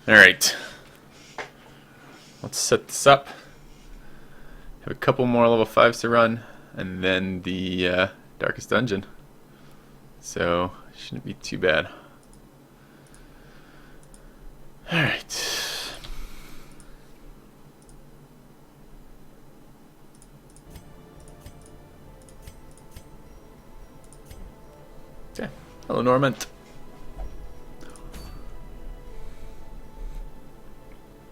Alright, let's set this up. Have a couple more level 5s to run, and then the Darkest Dungeon. So, shouldn't be too bad. Alright. Okay. Hello, Norman.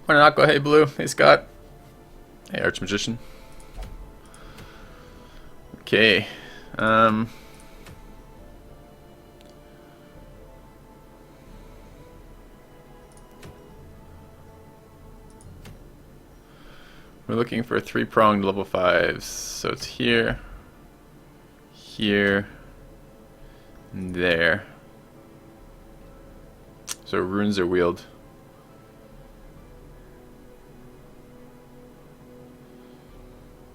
Morning, Aqua. Hey, Blue. Hey, Scott. Hey, Archmagician. Okay. We're looking for 3-pronged level 5s. So it's here, here, and there. So runes are wheeled.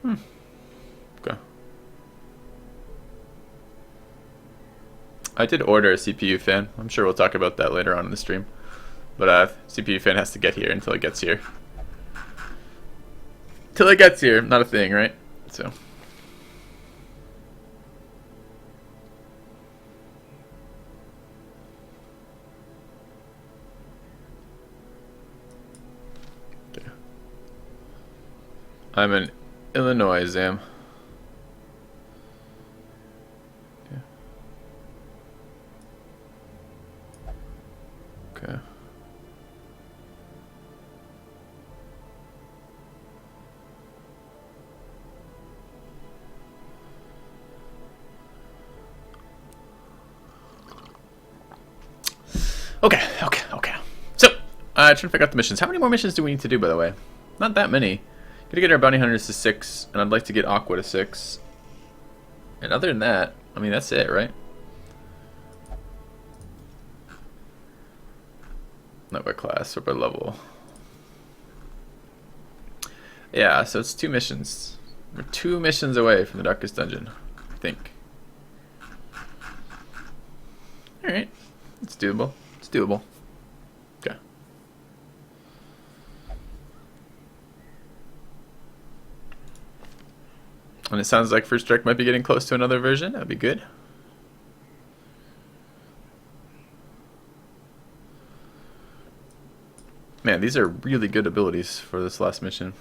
Okay. I did order a CPU fan. I'm sure we'll talk about that later on in the stream. But CPU fan has to get here until it gets here. Till it gets here, not a thing, right? So. Okay. I'm in Illinois, Zam. Okay. Okay. So, trying to figure out the missions. How many more missions do we need to do, by the way? Not that many. Gotta get our bounty hunters to 6, and I'd like to get Aqua to 6. And other than that, I mean, that's it, right? Not by class or by level. Yeah, so it's 2 missions. We're 2 missions away from the Darkest Dungeon, I think. Alright, it's doable. It's doable. Okay. And it sounds like First Strike might be getting close to another version. That'd be good. Man, these are really good abilities for this last mission.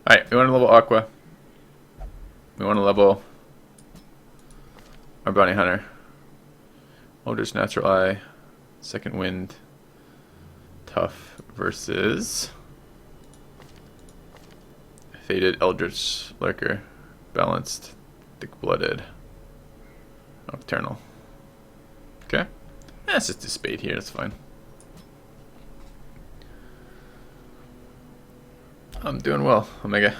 Alright, we want to level Aqua. We want to level our Bounty Hunter. Odor's Natural Eye. Second Wind. Tough versus Faded Eldritch Lurker. Balanced. Thick-Blooded. Nocturnal. Okay. Let's just do Spade here, that's fine. I'm doing well, Omega.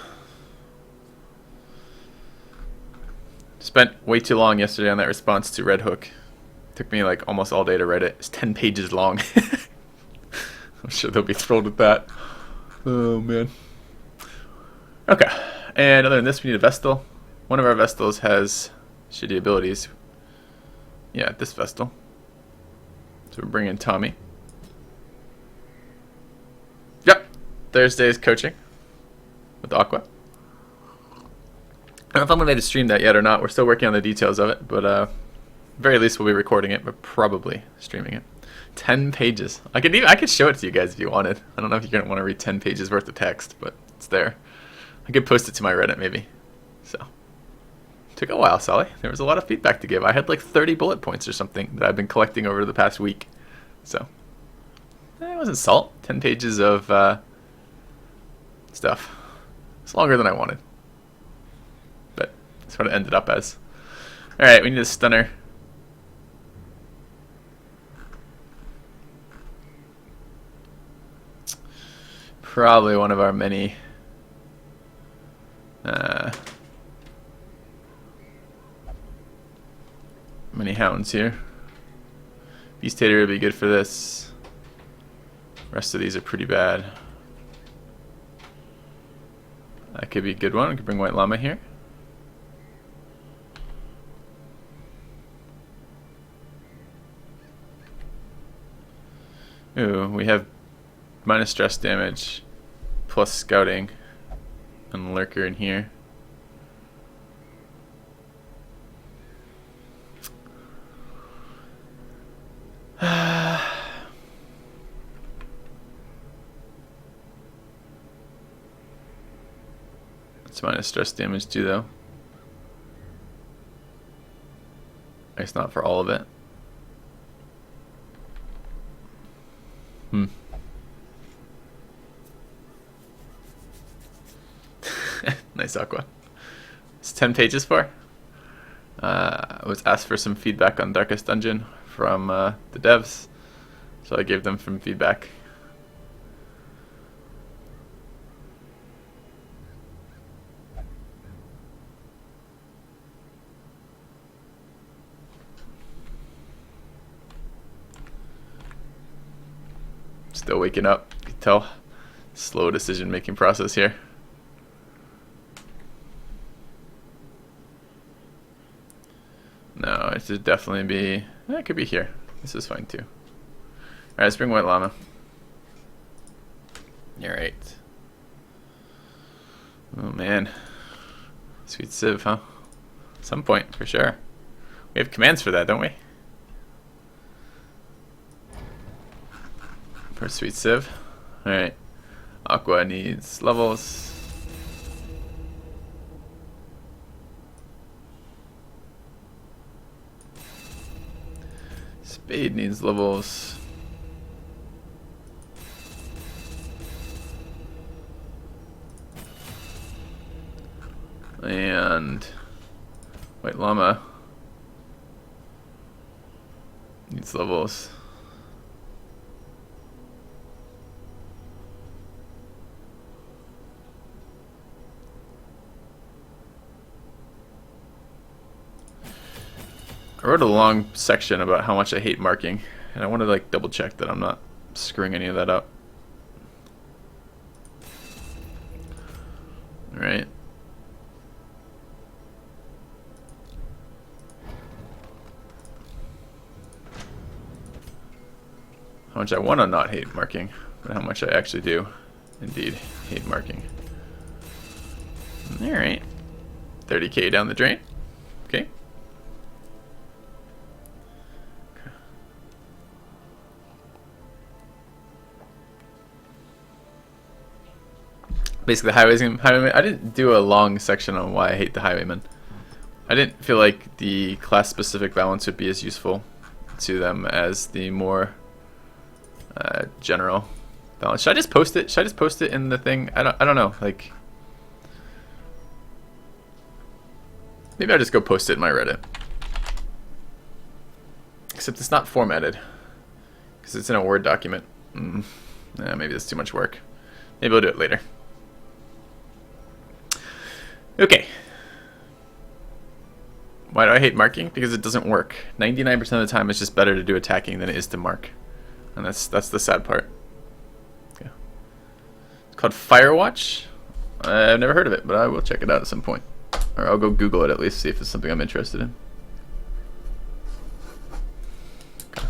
Spent way too long yesterday on that response to Red Hook. Took me like almost all day to write it. It's 10 pages long. I'm sure they'll be thrilled with that. Oh man. Okay. And other than this, we need a Vestal. One of our Vestals has shitty abilities. Yeah, this Vestal. So we're bringing Tommy. Yep. Thursday's coaching with Aqua. I don't know if I'm going to stream that yet or not. We're still working on the details of it, but very least we'll be recording it, but probably streaming it. 10 pages. I could show it to you guys if you wanted. I don't know if you're going to want to read 10 pages worth of text, but it's there. I could post it to my Reddit maybe. So, took a while, Sally. There was a lot of feedback to give. I had like 30 bullet points or something that I've been collecting over the past week. So, it wasn't salt. 10 pages of stuff. It's longer than I wanted. But that's what it ended up as. Alright, we need a stunner. Probably one of our many hounds here. Beast Tater would be good for this. Rest of these are pretty bad. That could be a good one. We could bring White Llama here. Ooh, we have minus stress damage plus scouting and lurker in here. It's minus stress damage too, though. It's not for all of it. Nice Aqua. It's 10 pages for. I was asked for some feedback on Darkest Dungeon from the devs, so I gave them some feedback. Still waking up. You can tell. Slow decision making process here. No, it should definitely be. It could be here. This is fine too. Alright, let's bring White Llama. Alright. Oh man. Sweet Civ, huh? Some point, for sure. We have commands for that, don't we? For Sweet Civ. Alright. Aqua needs levels. Spade needs levels. And White Llama needs levels. I wrote a long section about how much I hate marking, and I want to like double check that I'm not screwing any of that up. Alright. How much I want to not hate marking, but how much I actually do indeed hate marking. Alright. 30k down the drain. Okay. Basically, the highwayman. I didn't do a long section on why I hate the highwayman. I didn't feel like the class-specific balance would be as useful to them as the more general balance. Should I just post it? Should I just post it in the thing? I don't know. Like, maybe I'll just go post it in my Reddit. Except it's not formatted because it's in a Word document. Maybe that's too much work. Maybe I'll do it later. Okay. Why do I hate marking? Because it doesn't work. 99% of the time, it's just better to do attacking than it is to mark, and that's the sad part. Okay. It's called Firewatch. I've never heard of it, but I will check it out at some point, or I'll go Google it at least, see if it's something I'm interested in. Okay.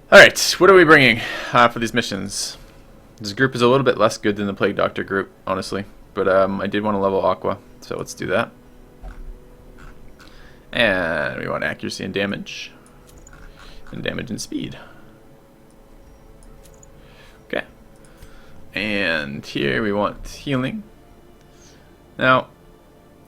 All right, what are we bringing for these missions? This group is a little bit less good than the Plague Doctor group, honestly. But I did want to level Aqua, so let's do that. And we want accuracy and damage. And damage and speed. Okay. And here we want healing. Now,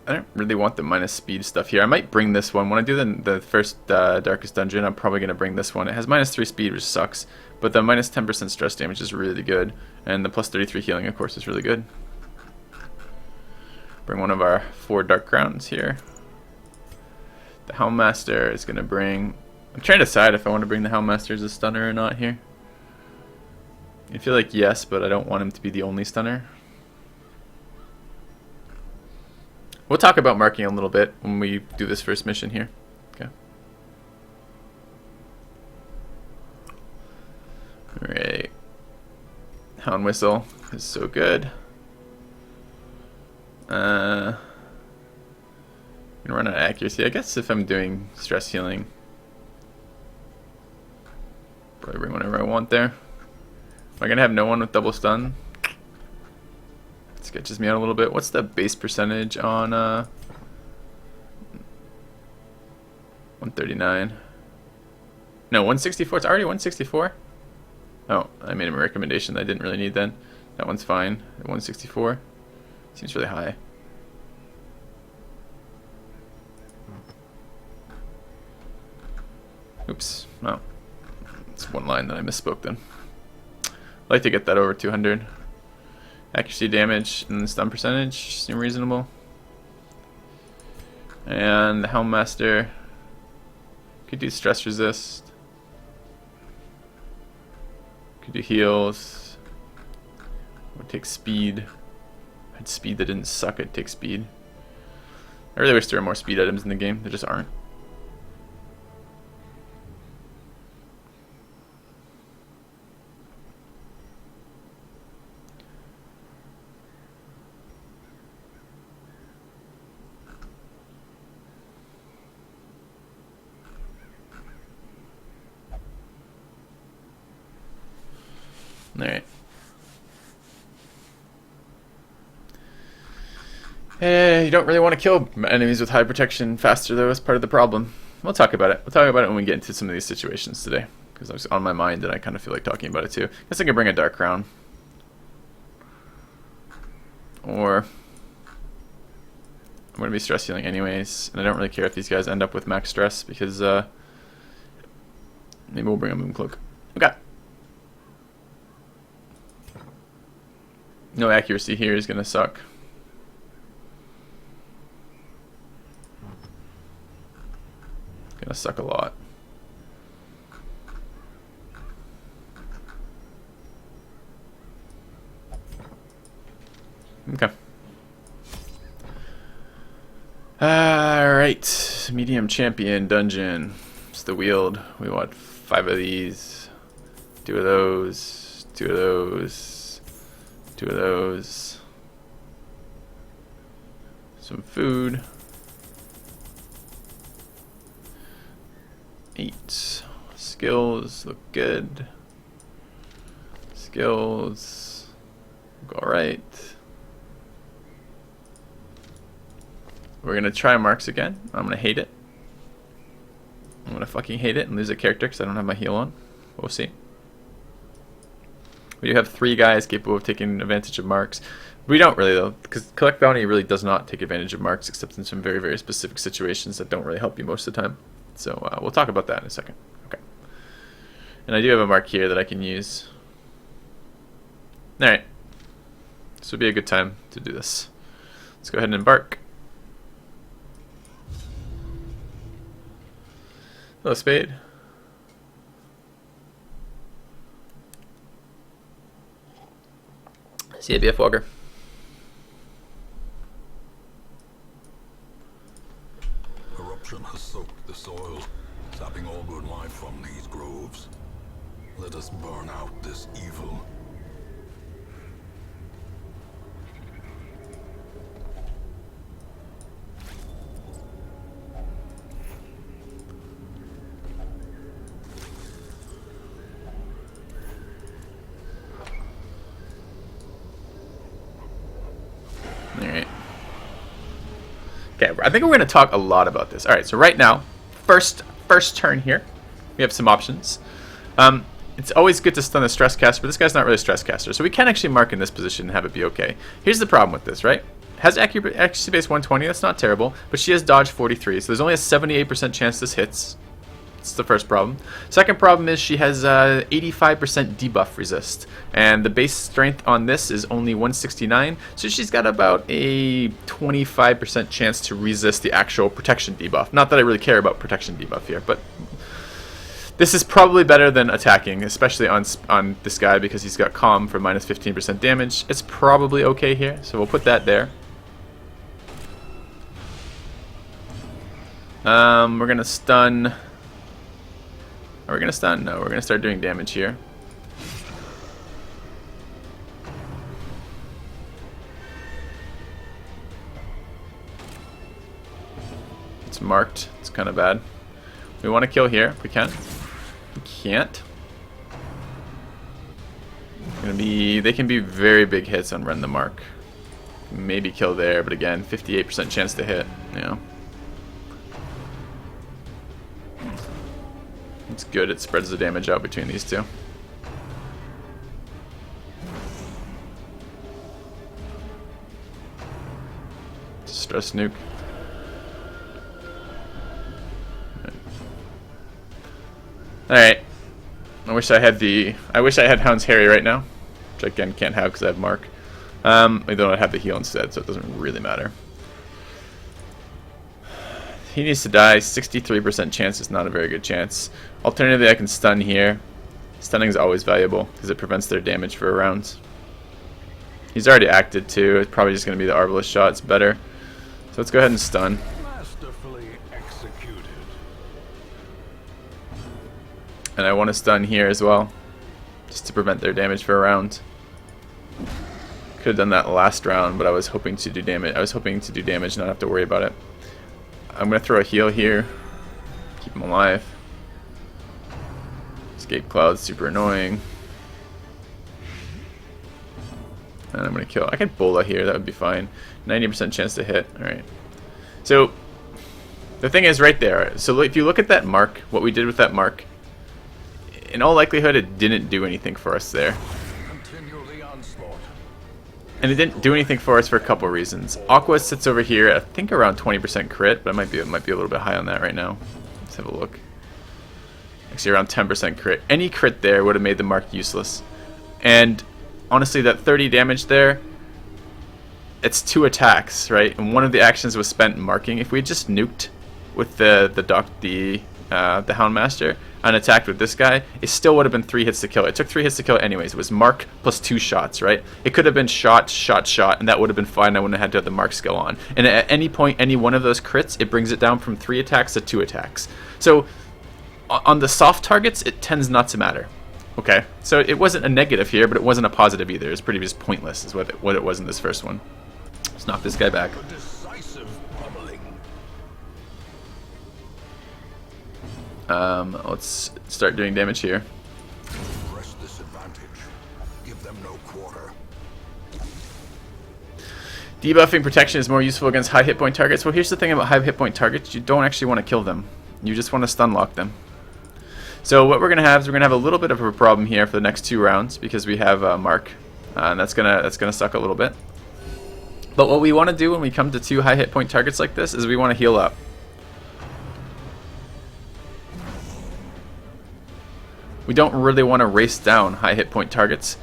I don't really want the minus speed stuff here. I might bring this one. When I do the first Darkest Dungeon, I'm probably going to bring this one. It has minus 3 speed, which sucks. But the minus 10% stress damage is really good. And the plus 33 healing, of course, is really good. Bring one of our 4 Dark Crowns here. The Helmmaster is going to bring... I'm trying to decide if I want to bring the Helmmaster as a stunner or not here. I feel like yes, but I don't want him to be the only stunner. We'll talk about marking a little bit when we do this first mission here. Okay. Alright. Hound Whistle is so good. I'm gonna run out of accuracy. I guess if I'm doing stress healing, Probably bring whenever I want there. Am I gonna have no one with double stun? Sketches me out a little bit. What's the base percentage on 139? No, 164. It's already 164. Oh, I made him a recommendation that I didn't really need then. That one's fine. At 164. Seems really high. Oops. Oh. It's one line that I misspoke then. I'd like to get that over 200. Accuracy, damage, and stun percentage seem reasonable. And the Helm Master could do stress resist. Could do heals. Would take speed. I had speed that didn't suck. I'd take speed. I really wish there were more speed items in the game. There just aren't. Alright. You don't really want to kill enemies with high protection faster, though. That's part of the problem. We'll talk about it. We'll talk about it when we get into some of these situations today, because it was on my mind and I kind of feel like talking about it too. Guess I can bring a Dark Crown. Or I'm going to be stress healing anyways, and I don't really care if these guys end up with max stress, because maybe we'll bring a Moon Cloak. Okay. No accuracy here is going to suck. Gonna suck a lot. Okay. Alright. Medium champion dungeon. It's the wield. We want 5 of these. 2 of those. 2 of those. 2 of those. Some food. 8. Skills look good. Skills look alright. We're gonna try marks again. I'm gonna hate it. I'm gonna fucking hate it and lose a character because I don't have my heal on. We'll see. We do have 3 guys capable of taking advantage of marks. We don't really, though, because Collect Bounty really does not take advantage of marks except in some very, very specific situations that don't really help you most of the time. So we'll talk about that in a second. Okay. And I do have a mark here that I can use. Alright. This would be a good time to do this. Let's go ahead and embark. Hello, Spade. See ya, BF Walker. Corruption has soaked the soil, sapping all good life from these groves. Let us burn out this evil. Alright. Okay, I think we're going to talk a lot about this. Alright, so right now, first turn here, we have some options. It's always good to stun the stress caster, but this guy's not really a stress caster, so we can actually mark in this position and have it be okay. Here's the problem with this, right? Has accuracy base 120, that's not terrible, but she has dodge 43, so there's only a 78% chance this hits. That's the first problem. Second problem is she has 85% debuff resist, and the base strength on this is only 169, so she's got about a 25% chance to resist the actual protection debuff. Not that I really care about protection debuff here, but this is probably better than attacking, especially on this guy because he's got calm for minus 15% damage. It's probably okay here, so we'll put that there. We're gonna stun. Are we gonna stun? No, we're gonna start doing damage here. It's marked. It's kind of bad. We want to kill here if we can. We can't. They can be very big hits on Rend the Mark. Maybe kill there, but again, 58% chance to hit. Yeah. It's good, it spreads the damage out between these two. Stress nuke. Alright. I wish I had Hound's Harry right now. Which I again can't have because I have Mark. I don't have the heal instead, so it doesn't really matter. He needs to die. 63% chance is not a very good chance. Alternatively, I can stun here. Stunning is always valuable because it prevents their damage for a round. He's already acted too. It's probably just going to be the Arbalest shot. It's better. So let's go ahead and stun. Masterfully executed. And I want to stun here as well, just to prevent their damage for a round. Could have done that last round, but I was hoping to do damage. And not have to worry about it. I'm gonna throw a heal here. Keep him alive. Escape Cloud's super annoying. And I'm gonna kill. I could Bola here. That would be fine. 90% chance to hit. All right. So the thing is right there. So if you look at that mark, what we did with that mark, in all likelihood, it didn't do anything for us there. And it didn't do anything for us for a couple reasons. Aqua sits over here, I think around 20% crit, but it might be a little bit high on that right now. Let's have a look. Actually, around 10% crit. Any crit there would have made the mark useless. And honestly, that 30 damage there, it's 2 attacks, right? And one of the actions was spent marking. If we had just nuked with the Houndmaster and attacked with this guy, it still would have been 3 hits to kill. It took 3 hits to kill it anyways. It was mark plus 2 shots, right? It could have been shot, and that would have been fine. I wouldn't have had to have the mark skill on. And at any point, any one of those crits, it brings it down from 3 attacks to 2 attacks. So on the soft targets, it tends not to matter. Okay, so it wasn't a negative here, but it wasn't a positive either. It was pretty just pointless, is what it was in this first one. Let's knock this guy back. Let's start doing damage here. Press this advantage. Give them no quarter. Debuffing protection is more useful against high hit point targets. Well, here's the thing about high hit point targets. You don't actually want to kill them. You just want to stun lock them. So what we're going to have is we're going to have a little bit of a problem here for the next 2 rounds because we have Mark. And that's gonna suck a little bit. But what we want to do when we come to 2 high hit point targets like this is we want to heal up. We don't really want to race down high hit point targets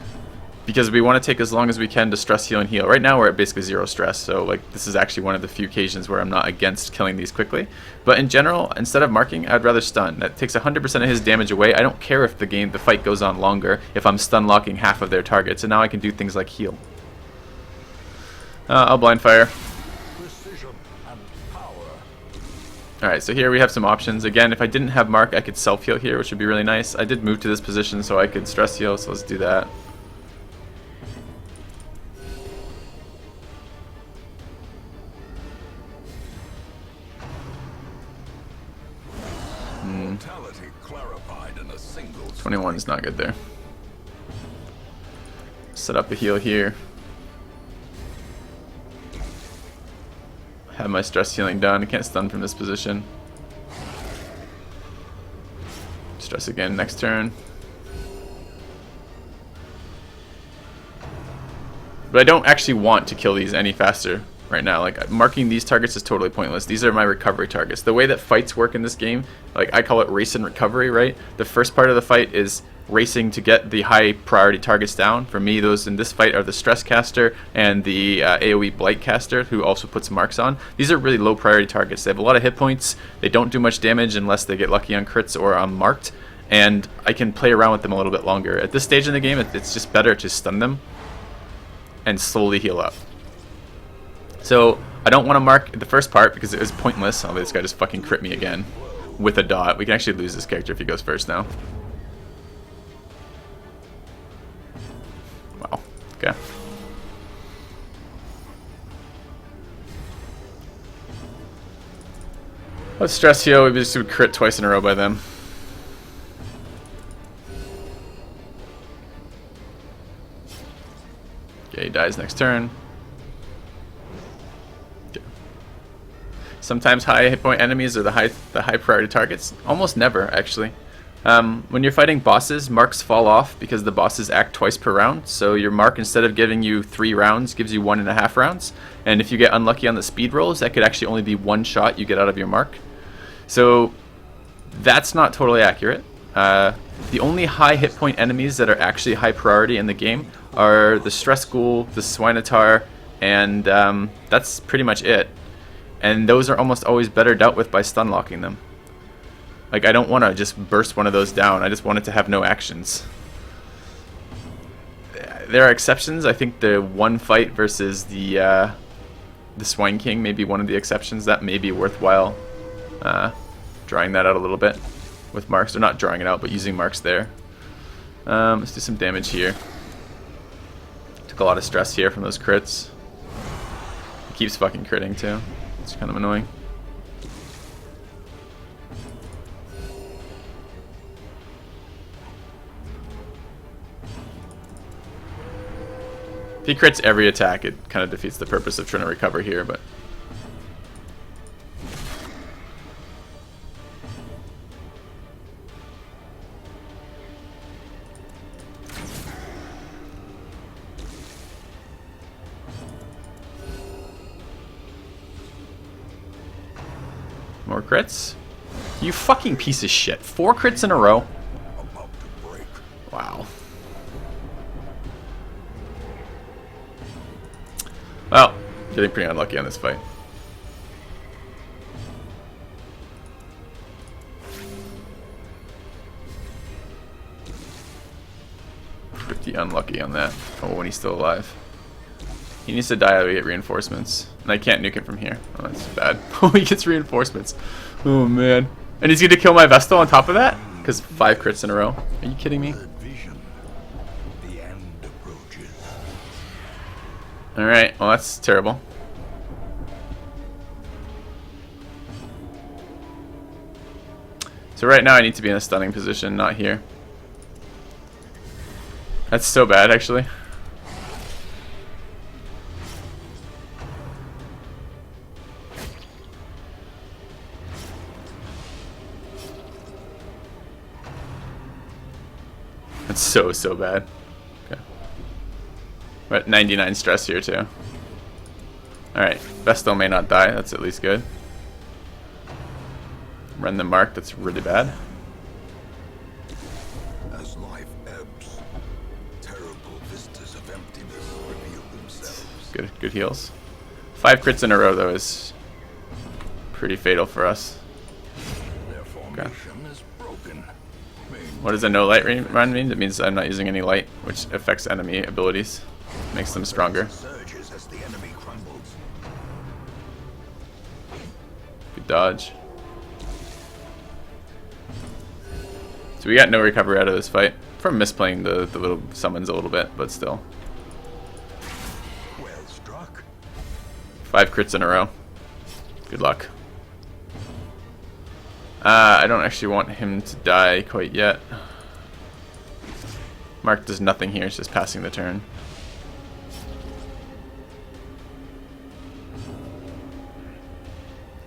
because we want to take as long as we can to stress heal and heal. Right now we're at basically 0 stress, so like this is actually one of the few occasions where I'm not against killing these quickly. But in general, instead of marking, I'd rather stun. That takes 100% of his damage away. I don't care if the fight goes on longer if I'm stun locking half of their targets, and now I can do things like heal. I'll blind fire. Alright, so here we have some options. Again, if I didn't have Mark, I could self-heal here, which would be really nice. I did move to this position so I could stress heal, so let's do that. Mortality clarified in a single 21 is not good there. Set up a heal here. Have my stress healing done. I can't stun from this position. Stress again next turn. But I don't actually want to kill these any faster right now. Like, marking these targets is totally pointless. These are my recovery targets. The way that fights work in this game, like, I call it race and recovery, right? The first part of the fight is racing to get the high priority targets down. For me, those in this fight are the Stress Caster and the AoE Blight Caster, who also puts marks on. These are really low priority targets. They have a lot of hit points. They don't do much damage unless they get lucky on crits or on marked, and I can play around with them a little bit longer. At this stage in the game, it's just better to stun them and slowly heal up. So I don't want to mark the first part because it was pointless. Oh, this guy just fucking crit me again with a dot. We can actually lose this character if he goes first now. Wow. Okay. Let's stress heal. We just would crit twice in a row by them. Okay, he dies next turn. Okay. Sometimes high hit point enemies are the high priority targets. Almost never, actually. When you're fighting bosses, marks fall off because the bosses act twice per round. So your mark, instead of giving you 3 rounds, gives you 1.5 rounds. And if you get unlucky on the speed rolls, that could actually only be 1 shot you get out of your mark. So that's not totally accurate. The only high hit point enemies that are actually high priority in the game are the Stress Ghoul, the Swinatar, and that's pretty much it. And those are almost always better dealt with by stun locking them. Like, I don't want to just burst one of those down. I just want it to have no actions. There are exceptions. I think the one fight versus the Swine King may be one of the exceptions. That may be worthwhile drawing that out a little bit with marks. Or not drawing it out, but using marks there. Let's do some damage here. Took a lot of stress here from those crits. He keeps fucking critting too. It's kind of annoying. If he crits every attack, it kind of defeats the purpose of trying to recover here, but... More crits? You fucking piece of shit. 4 crits in a row? Wow. Well, getting pretty unlucky on this fight. Pretty unlucky on that. Oh, when he's still alive. He needs to die or we get reinforcements. And I can't nuke him from here. Oh, that's bad. Oh, he gets reinforcements. Oh, man. And he's going to kill my Vestal on top of that? Because 5 crits in a row. Are you kidding me? Alright, well that's terrible. So right now I need to be in a stunning position, not here. That's so bad, actually. That's so bad. Okay. We're at 99 stress here too. Alright, Vestal may not die, that's at least good. Run the mark, that's really bad. As life ebbs, terrible vistas of emptiness reveal themselves. Good heals. 5 crits in a row though is pretty fatal for us. Their formation is broken. What does a no light run mean? It means I'm not using any light, which affects enemy abilities. Makes them stronger. Surges as the enemy crumbles. Good dodge. So we got no recovery out of this fight. From misplaying the little summons a little bit, but still. Well struck. 5 crits in a row. Good luck. I don't actually want him to die quite yet. Mark does nothing here, it's just passing the turn.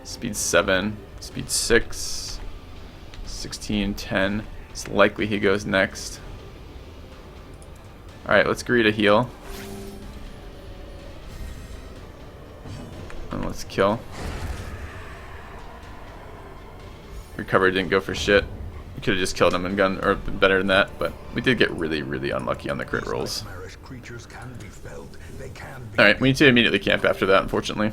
Speed 7, speed 6, 16, 10. It's likely he goes next. Alright, let's agree to heal. And let's kill. Recovery didn't go for shit. We could have just killed him and gone, or better than that, but we did get really unlucky on the crit rolls. Alright, we need to immediately camp after that, unfortunately.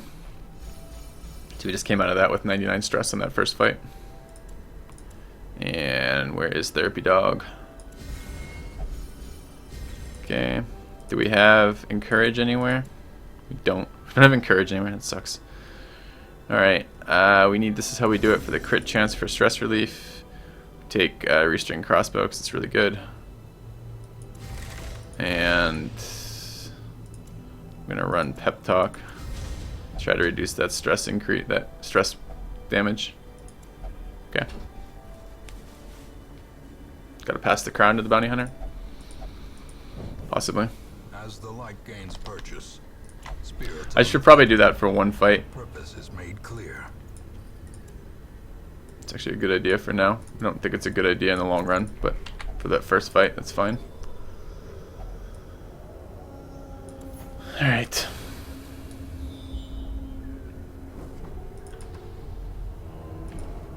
So we just came out of that with 99 stress on that first fight. And where is Therapy Dog? Okay. Do we have Encourage anywhere? We don't. We don't have Encourage anywhere, that sucks. Alright, we need, this is how we do it for the crit chance for stress relief. Take Restring Crossbow because it's really good. And I'm gonna run Pep Talk. Try to reduce that stress increase, that stress damage. Okay. Gotta pass the crown to the bounty hunter? Possibly. As the light gains purchase, spirits I should probably do that for one fight. purpose is made clear. It's actually a good idea for now. I don't think it's a good idea in the long run, but for that first fight, that's fine. Alright.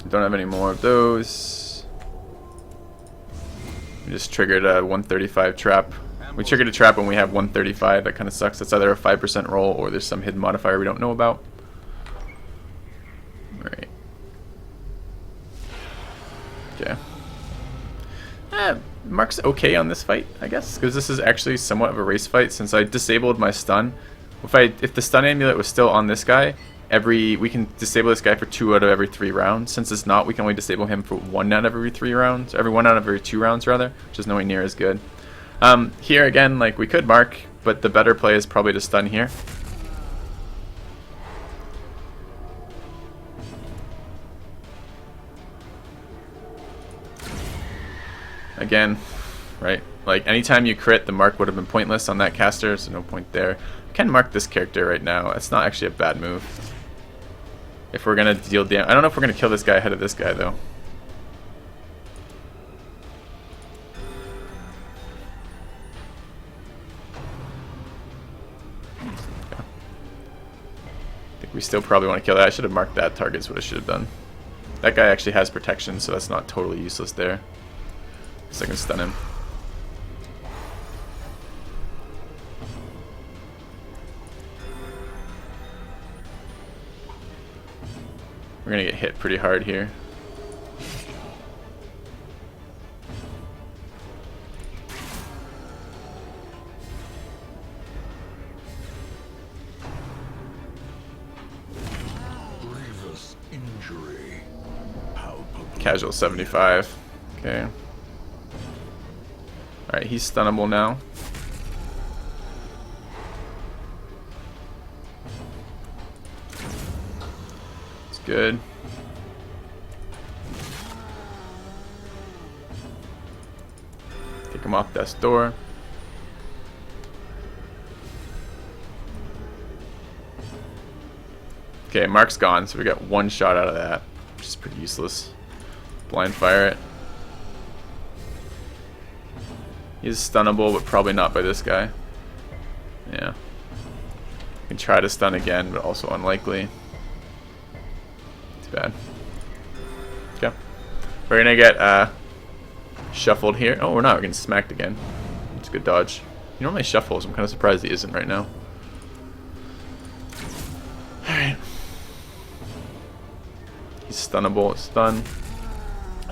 Don't have any more of those. We just triggered a 135 trap. We triggered a trap when we have 135. That kind of sucks. That's either a 5% roll or there's some hidden modifier we don't know about. Alright. Okay. Mark's okay on this fight, I guess, because this is actually somewhat of a race fight since I disabled my stun. If the stun amulet was still on this guy, we can disable this guy for 2 out of every 3 rounds. Since it's not, we can only disable him for 1 out of every 3 rounds, every 1 out of every 2 rounds rather, which is nowhere near as good. Here again, like, we could mark, but the better play is probably to stun here. Again, right? Like, anytime you crit, the mark would have been pointless on that caster, so no point there. I can mark this character right now. It's not actually a bad move. If we're gonna deal damage, I don't know if we're gonna kill this guy ahead of this guy though. Okay. I think we still probably want to kill that. I should have marked that target. Is what I should have done. That guy actually has protection, so that's not totally useless there. So I can stun him. We're gonna get hit pretty hard here. Grievous injury. Palpable. Casual 75. Okay. Alright, he's stunnable now. It's good. Take him off death's door. Okay, Mark's gone, so we got 1 shot out of that, which is pretty useless. Blind fire it. He's stunnable, but probably not by this guy. Yeah. You can try to stun again, but also unlikely. Too bad. Okay. We're gonna get shuffled here. Oh, we're not. We're getting smacked again. It's a good dodge. He normally shuffles. I'm kind of surprised he isn't right now. Alright. He's stunnable. It's stun.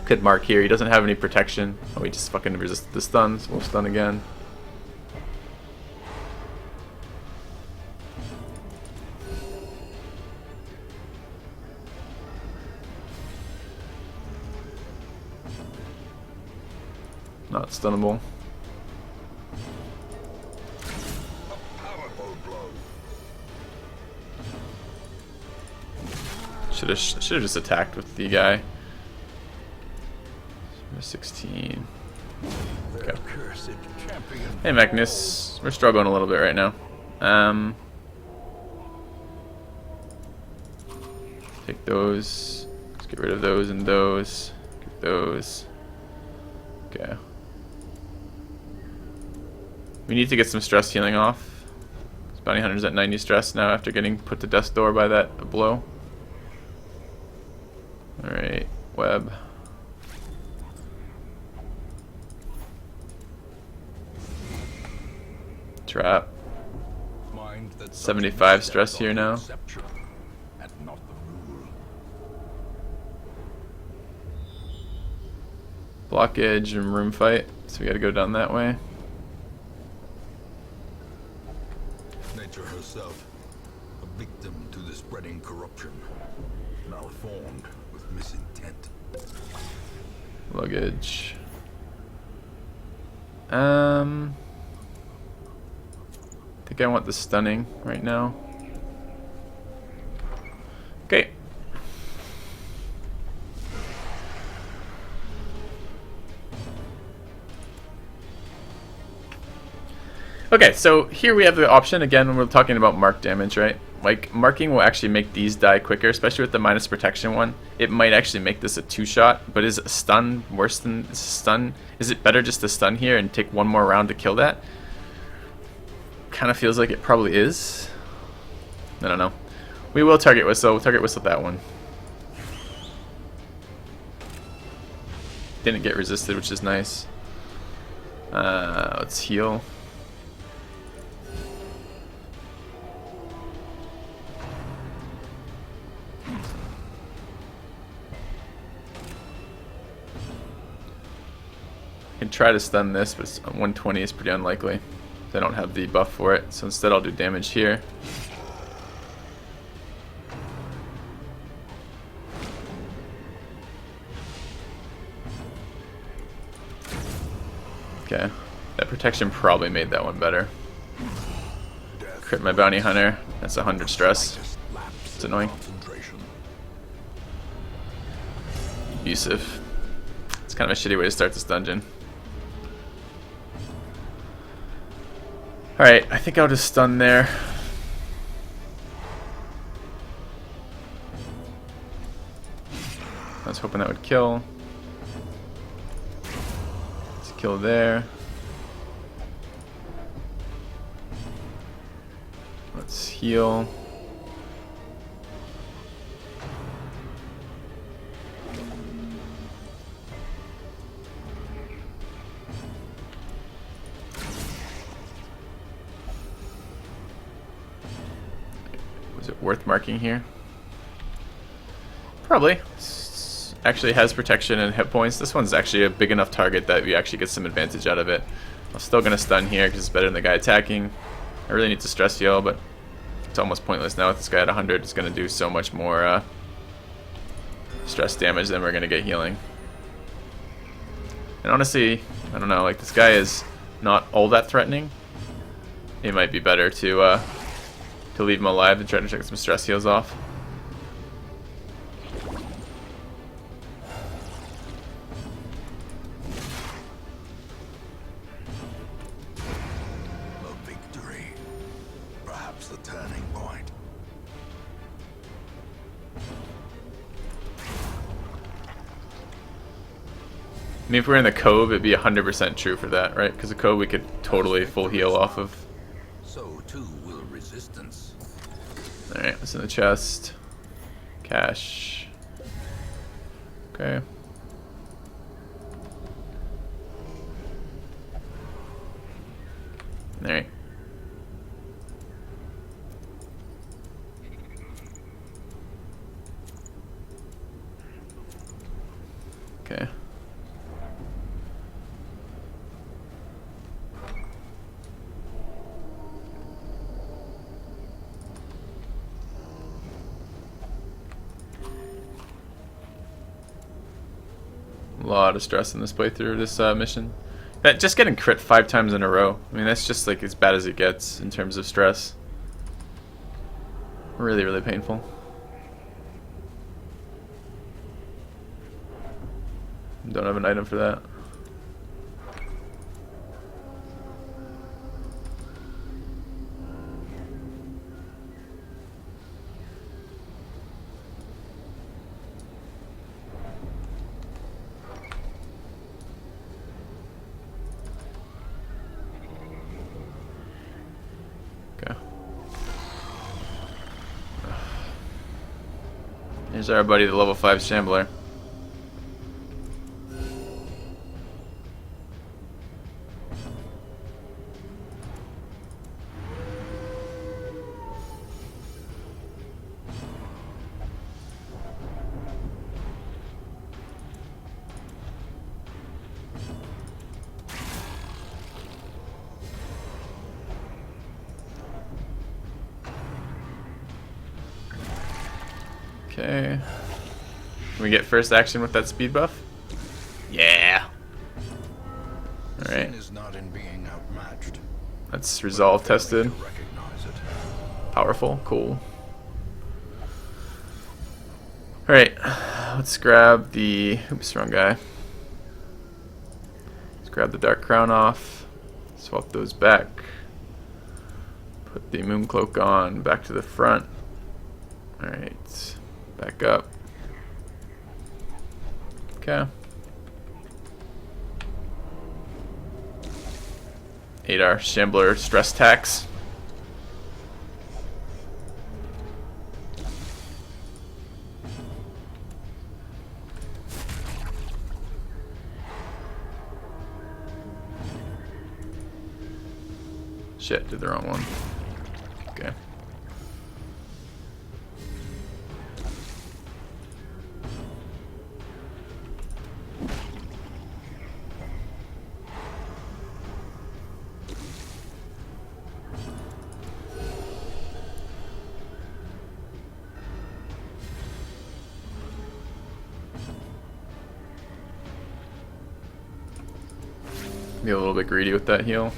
Could mark here. He doesn't have any protection. Oh, he just fucking resisted the stuns. We'll stun again. Not stunnable. Should have just attacked with the guy. 16. Okay. Hey Magnus, we're struggling a little bit right now. Take those. Let's get rid of those and those. Get those. Okay. We need to get some stress healing off. This bounty hunter's at 90 stress now after getting put to death's door by that blow. Alright, web. Trap. 75 stress here now. Blockage and room fight, so we gotta go down that way. Nature herself, a victim to the spreading corruption, malformed with misintent. Luggage. I think I want the stunning right now. Okay. Okay, so here we have the option again when we're talking about mark damage, right? Like, marking will actually make these die quicker, especially with the minus protection one. It might actually make this a 2-shot, but is a stun worse than stun? Is it better just to stun here and take one more round to kill that? Kind of feels like it probably is. I don't know. We will target whistle. We'll target whistle that one. Didn't get resisted, which is nice. Let's heal. Can try to stun this, but 120 is pretty unlikely. I don't have the buff for it, so instead I'll do damage here. Okay, that protection probably made that one better. Crit my bounty hunter. That's 100 stress. It's annoying. Abusive. It's kind of a shitty way to start this dungeon. Alright, I think I'll just stun there. I was hoping that would kill. Let's kill there. Let's heal. Was it worth marking here? Probably. Actually has protection and hit points. This one's actually a big enough target that we actually get some advantage out of it. I'm still going to stun here because it's better than the guy attacking. I really need to stress heal, but it's almost pointless now with this guy at 100. It's going to do so much more stress damage than we're going to get healing. And honestly, I don't know, like this guy is not all that threatening. It might be better to leave him alive and try to check some stress heals off. A victory. Perhaps the turning point. I mean, if we're in the cove, it'd be 100% true for that, right? Because the cove we could totally full heal off of. So too will resistance. Alright, what's in the chest? Cash. Okay. Alright. Okay. A lot of stress in this playthrough, this mission. That just getting crit 5 times in a row. I mean, that's just like as bad as it gets in terms of stress. Really, really painful. Don't have an item for that. Okay. Here's our buddy, the level 5 Shambler. Okay. Can we get first action with that speed buff? Yeah. Alright. Sin is not in being outmatched. That's resolve tested. Recognize it. Powerful. Cool. Alright. Let's grab the... Oops, wrong guy. Let's grab the Dark Crown off. Swap those back. Put the moon cloak on, back to the front. Alright, back up. Okay. 8R Shambler stress tax. Shit, did the wrong one. Okay. Be a little bit greedy with that heal.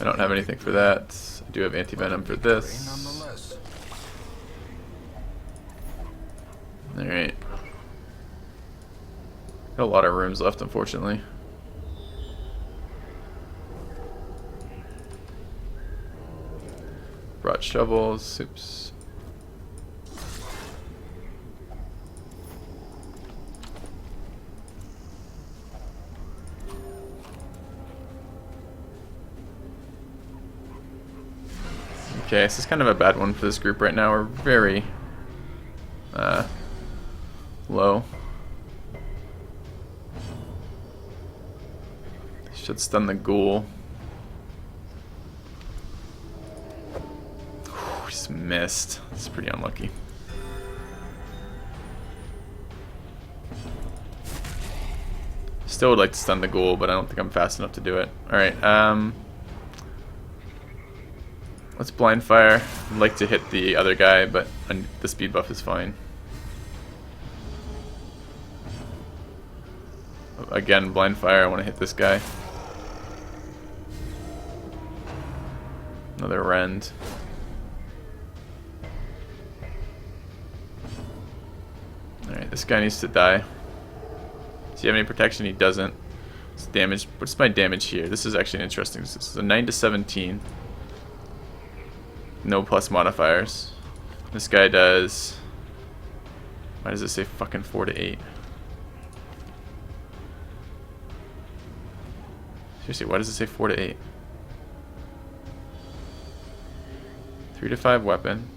I don't have anything for that. I do have anti-venom for this. Alright. Got a lot of rooms left, unfortunately. Brought shovels. Oops. Okay, this is kind of a bad one for this group right now. We're very low. Should stun the ghoul. Whew, just missed. It's pretty unlucky. Still would like to stun the ghoul, but I don't think I'm fast enough to do it. Alright, let's blind fire. I'd like to hit the other guy, but the speed buff is fine. Again, blind fire. I want to hit this guy. Another rend. Alright, this guy needs to die. Does he have any protection? He doesn't. It's damage. What's my damage here? This is actually interesting. This is a 9 to 17. No plus modifiers. This guy does... Why does it say fucking 4 to 8? Seriously, why does it say 4 to 8? 3 to 5 weapon.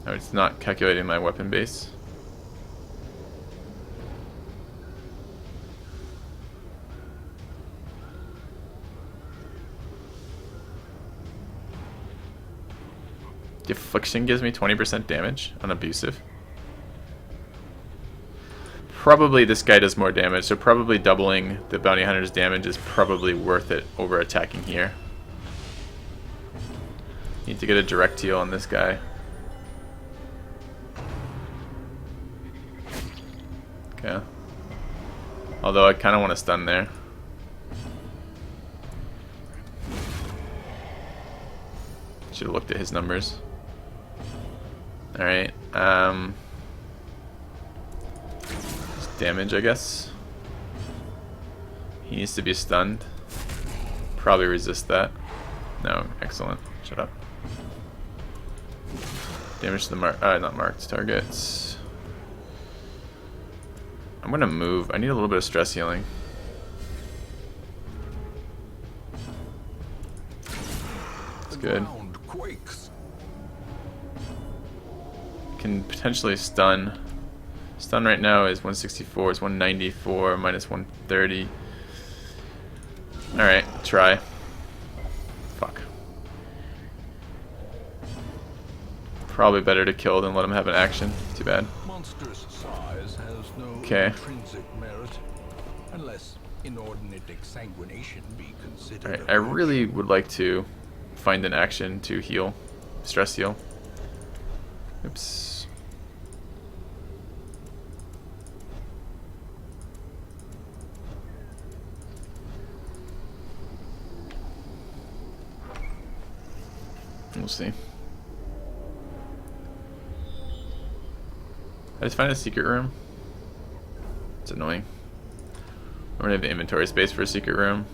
Oh, it's not calculating my weapon base. Affliction gives me 20% damage on abusive. Probably this guy does more damage, so probably doubling the bounty hunter's damage is probably worth it over attacking here. Need to get a direct heal on this guy. Okay. Although I kind of want to stun there. Should have looked at his numbers. Alright, damage, I guess. He needs to be stunned. Probably resist that. No, excellent. Shut up. Damage to the not marked targets. I'm gonna move. I need a little bit of stress healing. That's good. Can potentially stun. Stun right now is 164, it's 194, minus 130. Alright, try. Fuck. Probably better to kill than let him have an action. Too bad. Monstrous size has no intrinsic merit, unless inordinate exsanguination be considered. Alright, I really would like to find an action to heal. Stress heal. Oops. We'll see. I just find a secret room. It's annoying. I'm gonna have the inventory space for a secret room.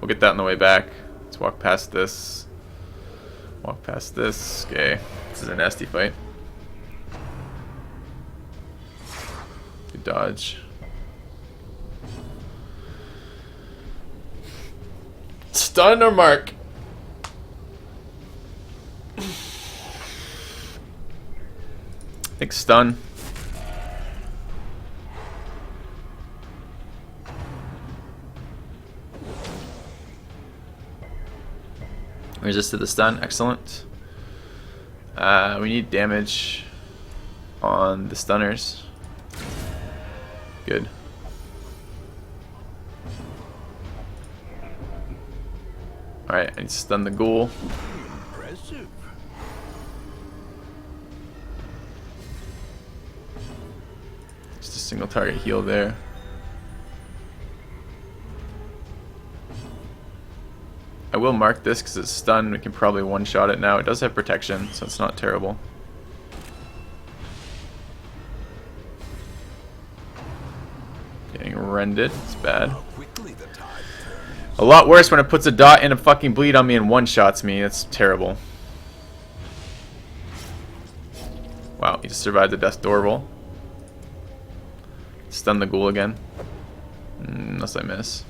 We'll get that on the way back. Let's walk past this. Walk past this. Okay. This is a nasty fight. Good dodge. Stun or mark? I think stun. Resisted the stun. Excellent. We need damage on the stunners. Good. Alright, I need to stun the ghoul. Impressive. Just a single target heal there. I will mark this because it's stunned. We can probably one-shot it now. It does have protection, so it's not terrible. Getting rended. It's bad. A lot worse when it puts a dot and a fucking bleed on me and one-shots me. That's terrible. Wow, he just survived the death door roll. Stun the ghoul again. Unless I miss.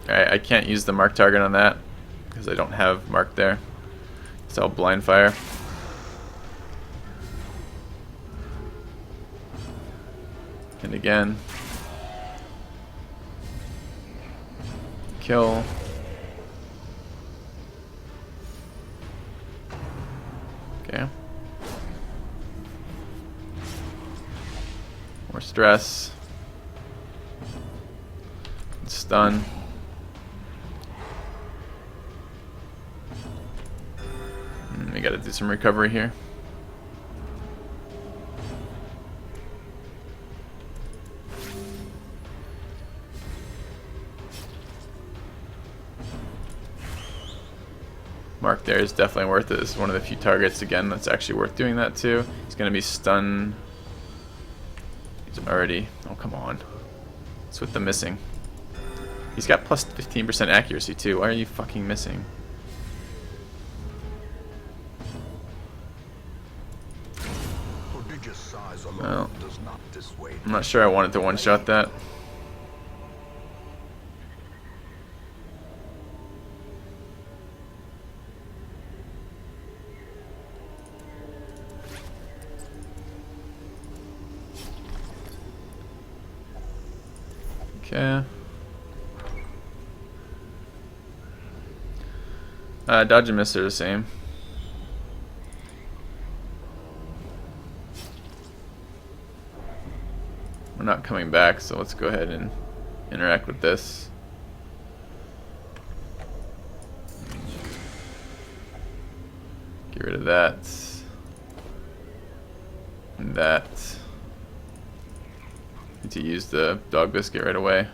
Alright, I can't use the mark target on that because I don't have mark there. So I'll blind fire. And again. Kill. Okay. More stress. Stun. We gotta do some recovery here. Mark there is definitely worth it. This is one of the few targets, again, that's actually worth doing that to. He's gonna be stunned. He's already... Oh, come on. What's with the missing? He's got plus 15% accuracy, too. Why are you fucking missing? Well, I'm not sure I wanted to one-shot that. Okay. Dodge and miss are the same. We're not coming back, so let's go ahead and interact with this. Get rid of that. And that. Need to use the dog biscuit right away.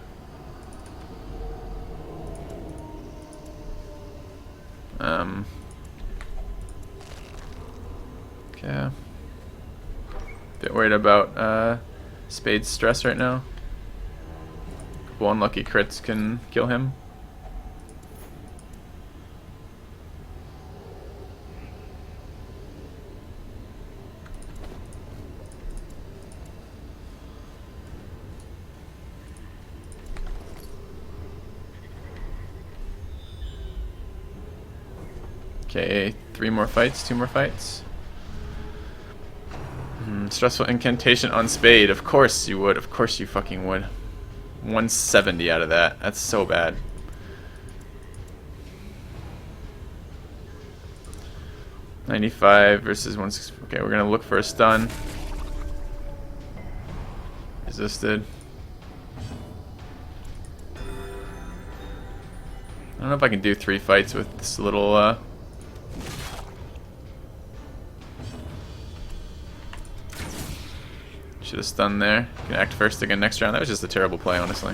Okay. Bit worried about Spade's stress right now. A couple unlucky crits can kill him. Okay, 3 more fights, 2 more fights. Stressful incantation on Spade. Of course you would. Of course you fucking would. 170 out of that. That's so bad. $95 versus 160. Okay, we're gonna look for a stun. Resisted. I don't know if I can do 3 fights with this little should have stunned there. Can act first again next round. That was just a terrible play, honestly.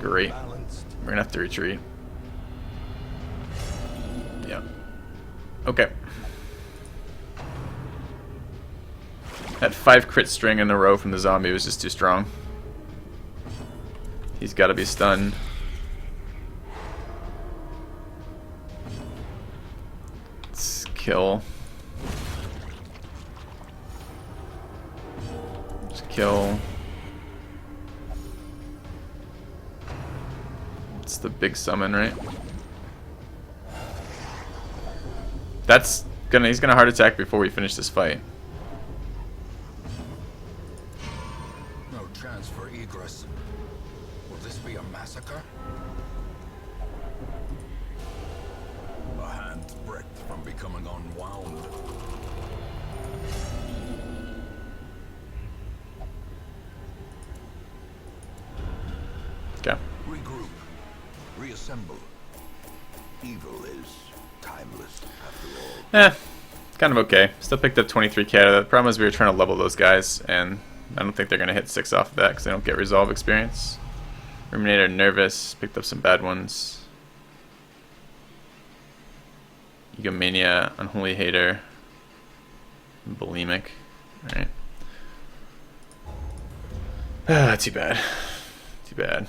Great. We're gonna have to retreat. Yeah. Okay. That 5 crit string in a row from the zombie was just too strong. He's got to be stunned. Let's kill. Just kill. It's the big summon, right? That's gonna, he's gonna heart attack before we finish this fight. No chance for egress. Will this be a massacre? A hand's breadth from becoming unwound. Okay. Regroup. Reassemble. Evil is timeless after all. Kind of okay. Still picked up 23k out of that. The problem is we were trying to level those guys, and I don't think they're going to hit 6 off of that because they don't get resolve experience. Ruminator, nervous. Picked up some bad ones. Egomania, unholy hater. Bulimic. Alright. Too bad. Too bad.